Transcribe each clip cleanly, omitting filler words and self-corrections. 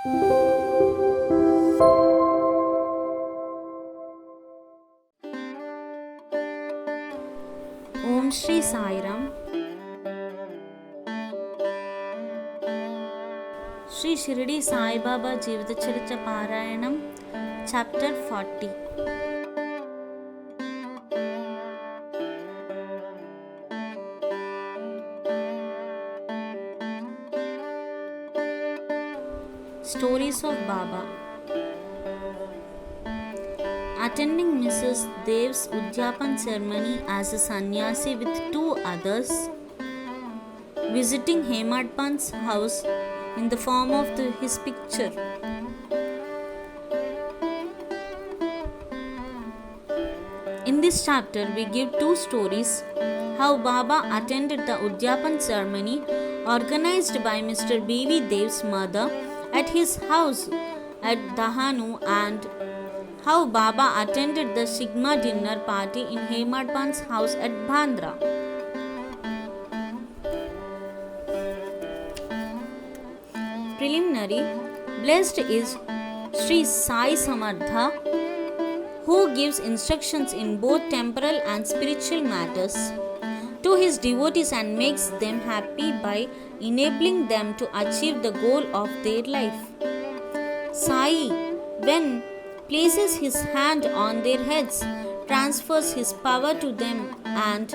ఓం శ్రీ సాయిరామ్. శ్రీ షిరిడి సాయిబాబా జీవిత చరిత్ర పారాయణం chapter 40. Stories of Baba. Attending Mrs. Dev's Udyapan ceremony as a sannyasi with 2 others, visiting Hemadpan's house in the form of his picture. In this chapter, we give 2 stories how Baba attended the Udyapan ceremony organized by Mr. B.V. Dev's mother at his house at Dahanu, and how Baba attended the Sigma dinner party in Hemadpan's house at Bandra. Preliminary. Blessed is Sri Sai Samartha, who gives instructions in both temporal and spiritual matters to his devotees and makes them happy by enabling them to achieve the goal of their life. Sai, when places his hand on their heads, transfers his power to them and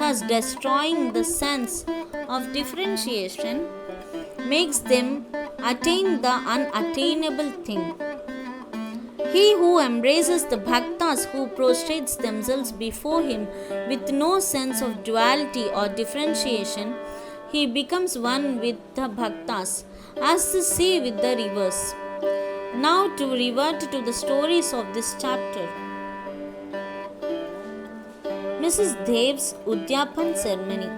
thus destroying the sense of differentiation, makes them attain the unattainable thing. He who embraces the bhaktas who prostrates themselves before him with no sense of duality or differentiation, he becomes one with the bhaktas, as the sea with the rivers. Now to revert to the stories of this chapter. Mrs. Dev's Udyapan ceremony.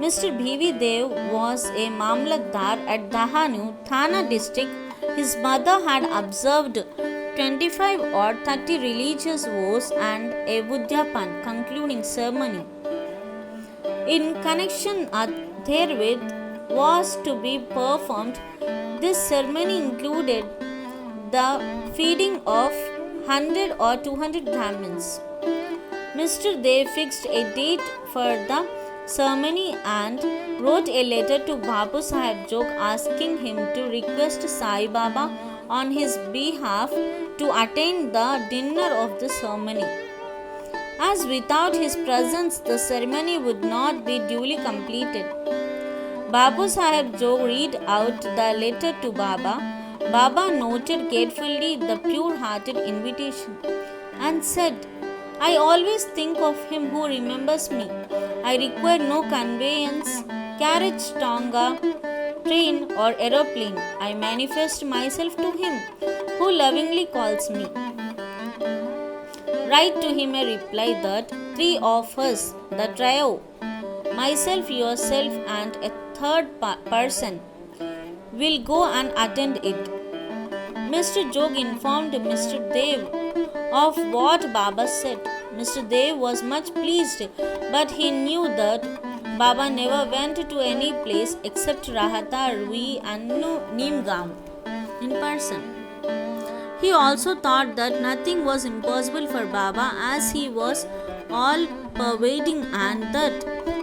Mr. B.V. Dev was a Mamlatdar at Dahanu, Thana district. His mother had observed 25 or 30 religious vows and a Udyapan concluding ceremony. In connection therewith was to be performed. This ceremony included the feeding of 100 or 200 Brahmins. Mr. Dev fixed a date for the ceremony and wrote a letter to Bapu Sahib Jog asking him to request Sai Baba on his behalf to attend the dinner of the ceremony, as without his presence the ceremony would not be duly completed. Bapu Sahib Jog read out the letter to Baba. Baba noted carefully the pure-hearted invitation and said, "I always think of him who remembers me. I require no conveyance, carriage, tonga, train or aeroplane. I manifest myself to him who lovingly calls me." Write to him a reply that 3 of us, the trio, myself, yourself and a third person, will go and attend it. Mr. Jog informed Mr. Dev of what Baba said. Mr. Dev was much pleased, but he knew that Baba never went to any place except Rahata, Rui and Nimgaon in person. He also thought that nothing was impossible for Baba, as he was all pervading, and that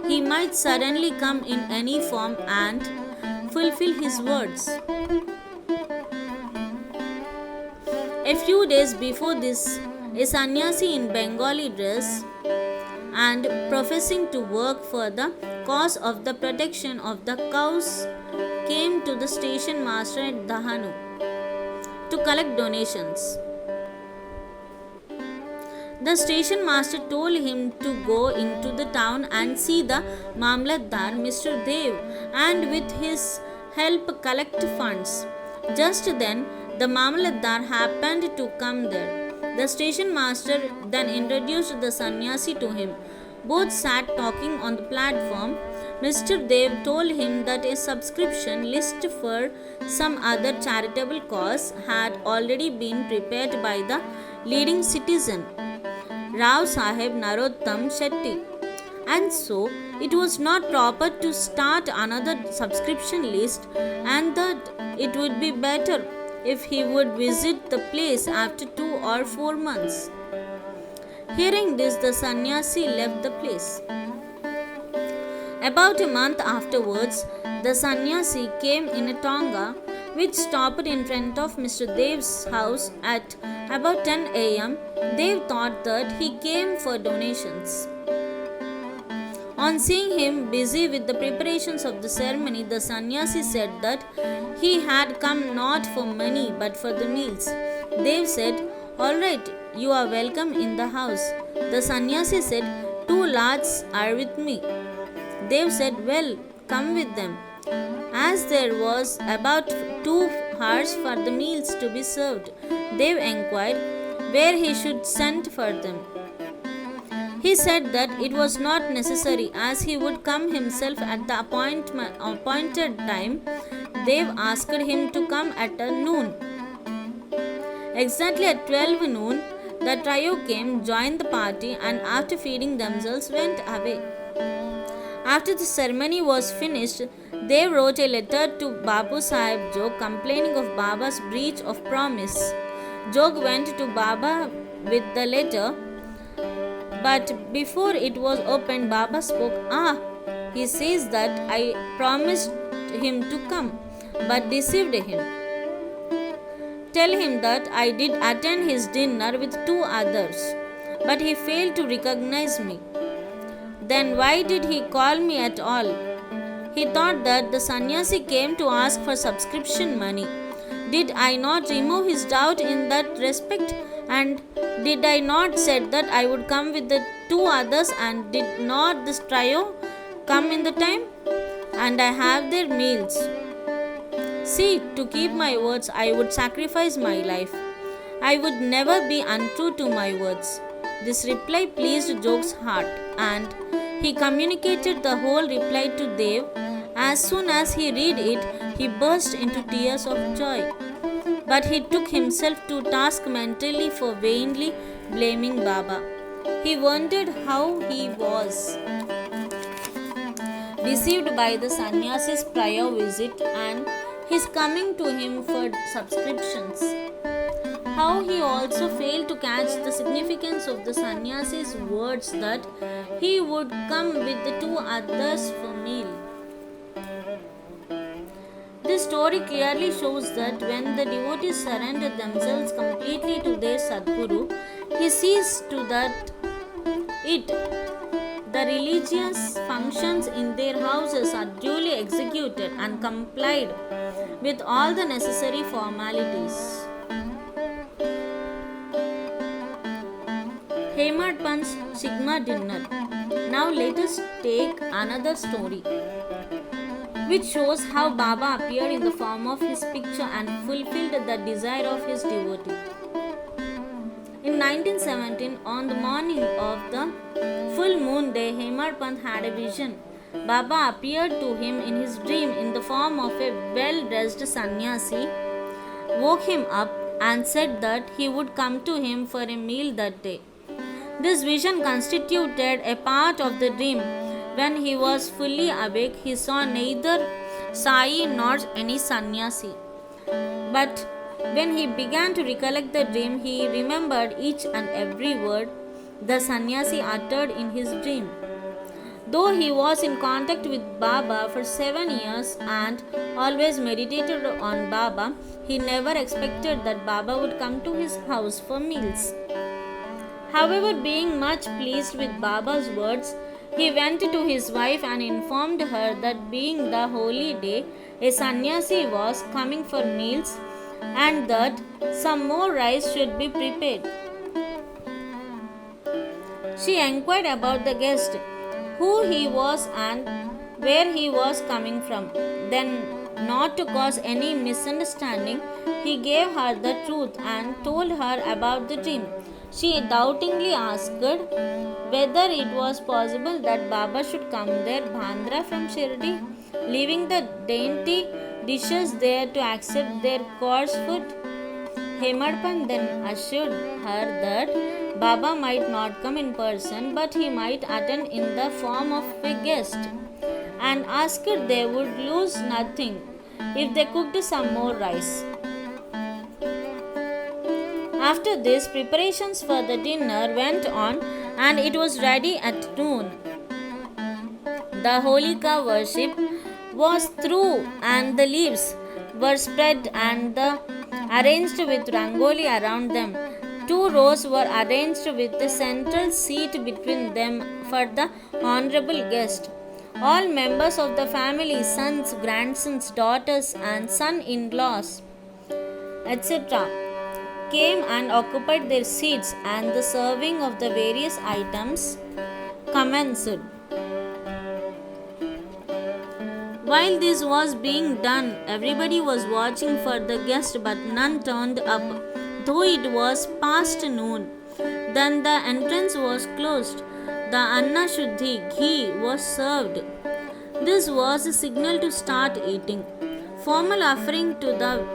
he might suddenly come in any form and fulfill his words. A few days before this, a sannyasi in Bengali dress and professing to work for the cause of the protection of the cows came to the station master at Dahanu to collect donations. The station master told him to go into the town and see the Mamlatdar, Mr. Dev, and with his help collect funds. Just then, the Mamlatdar happened to come there. The station master then introduced the sannyasi to him. Both sat talking on the platform. Mr. Dev told him that a subscription list for some other charitable cause had already been prepared by the leading citizen, Rao Sahib Narottam Shetty, and so it was not proper to start another subscription list, and that it would be better if he would visit the place after 2 or 4 months. Hearing this, the sannyasi left the place. About a month afterwards, the sannyasi came in a tonga which stopped in front of Mr. Dev's house at about 10 a.m. Dev thought that he came for donations. On seeing him busy with the preparations of the ceremony, the sannyasi said that he had come not for money but for the meals. Dev said, "Alright, you are welcome in the house." The sannyasi said, "Two lads are with me." Dev said, "Well, come with them." As there was about 2 hours for the meals to be served, Dev inquired where he should send for them. He said that it was not necessary, as he would come himself at the appointed time. Dev asked him to come at noon. Exactly at 12 noon, the trio came, joined the party, and after feeding themselves went away. After the ceremony was finished, Dev wrote a letter to Babu Sahib Jog complaining of Baba's breach of promise. Jog went to Baba with the letter, but before it was opened, Baba spoke. He says that I promised him to come, but deceived him. Tell him that I did attend his dinner with 2 others, but he failed to recognize me. Then why did he call me at all? He thought that the sannyasi came to ask for subscription money. Did I not remove his doubt in that respect? And did I not said that I would come with the 2 others, and did not this trio come in the time? And I have their meals. See, to keep my words, I would sacrifice my life. I would never be untrue to my words. This reply pleased Jog's heart, and he communicated the whole reply to Dev. As soon as he read it, he burst into tears of joy. But he took himself to task mentally for vainly blaming Baba. He wondered how he was deceived by the sannyasi's prior visit and his coming to him for subscriptions. How he also failed to catch the significance of the sannyasi's words that he would come with the 2 others for meal. This story clearly shows that when the devotees surrender themselves completely to their Sadguru, he sees to that the religious functions in their houses are duly executed and complied with all the necessary formalities. Hemad Pant's Sigma dinner. Now let us take another story, which shows how Baba appeared in the form of his picture and fulfilled the desire of his devotee. In 1917, on the morning of the full moon day, Hemad Pant had a vision. Baba appeared to him in his dream in the form of a well-dressed sannyasi, woke him up and said that he would come to him for a meal that day. This vision constituted a part of the dream. When he was fully awake, he saw neither Sai nor any sannyasi. But when he began to recollect the dream, he remembered each and every word the sannyasi uttered in his dream. Though he was in contact with Baba for 7 years and always meditated on Baba, he never expected that Baba would come to his house for meals. However, being much pleased with Baba's words, he went to his wife and informed her that being the holy day, a sannyasi was coming for meals and that some more rice should be prepared. She inquired about the guest, who he was and where he was coming from. Then, not to cause any misunderstanding, he gave her the truth and told her about the dream. She doubtingly asked whether it was possible that Baba should come there Bhandra from Shirdi, leaving the dainty dishes there to accept their coarse food. Hemadpant then assured her that Baba might not come in person, but he might attend in the form of a guest, and asked they would lose nothing if they cooked some more rice. After this, preparations for the dinner went on, and it was ready at noon. The Holika worship was through, and the leaves were spread and arranged with rangoli around them. 2 rows were arranged with a central seat between them for the honorable guest. All members of the family, sons, grandsons, daughters, and son in laws, etc., came and occupied their seats, and the serving of the various items commenced. While this was being done, everybody was watching for the guest, but none turned up, though it was past noon. Then the entrance was closed. The Anna Shuddhi ghee was served. This was a signal to start eating. Formal offering to the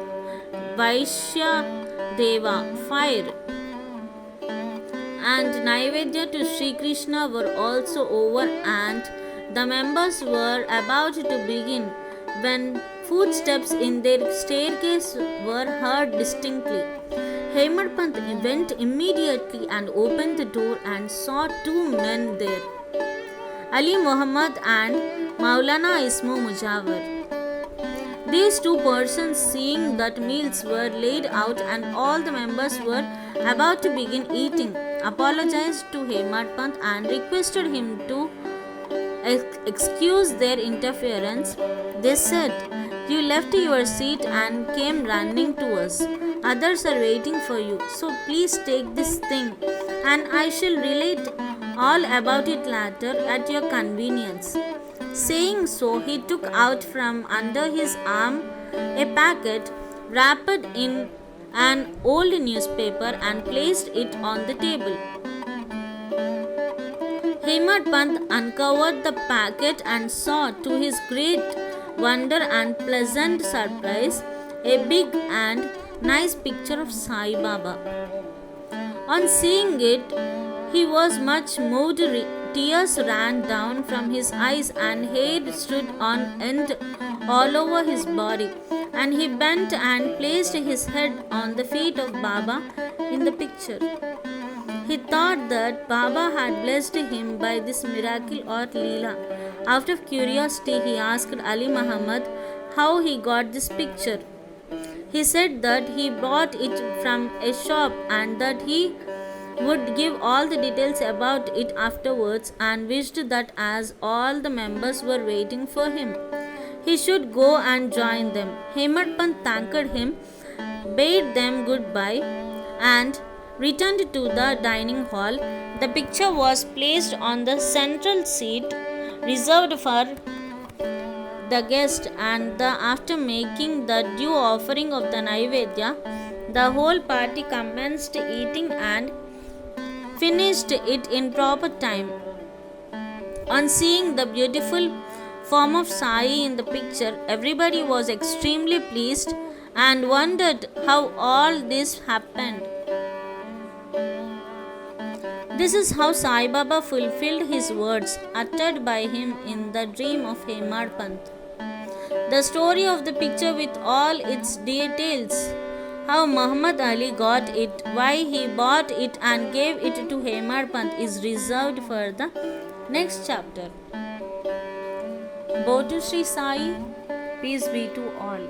Vaishya Deva fire and Naivedya to Sri Krishna were also over, and the members were about to begin when footsteps in their staircase were heard distinctly. Hemadpant went immediately and opened the door and saw 2 men there, Ali Muhammad and Maulana Ismu Mujawar. These 2 persons, seeing that meals were laid out and all the members were about to begin eating, apologized to Hemadpant and requested him to excuse their interference. They said, "You left your seat and came running to us. Others are waiting for you, so please take this thing, and I shall relate all about it later at your convenience." Saying so, he took out from under his arm a packet wrapped in an old newspaper and placed it on the table. Hemadpant uncovered the packet and saw, to his great wonder and pleasant surprise, a big and nice picture of Sai Baba. On seeing it, he was much moved. Tears ran down from his eyes and hair stood on end all over his body, and he bent and placed his head on the feet of Baba in the picture. He thought that Baba had blessed him by this miracle or Leela. Out of curiosity, he asked Ali Muhammad how he got this picture. He said that he bought it from a shop and that he would give all the details about it afterwards, and wished that as all the members were waiting for him, he should go and join them. Hemadpant thanked him, bade them goodbye, and returned to the dining hall. The picture was placed on the central seat reserved for the guest, and after making the due offering of the Naivedya, the whole party commenced eating and finished it in proper time. On seeing the beautiful form of Sai in the picture, everybody was extremely pleased and wondered how all this happened. This is how Sai Baba fulfilled his words uttered by him in the dream of Hemadpant. The story of the picture with all its details, how Muhammad Ali got it, why he bought it and gave it to Hemadpant, is reserved for the next chapter. Botu Sri Sai, peace be to all.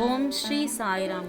Om Shri Sai Ram.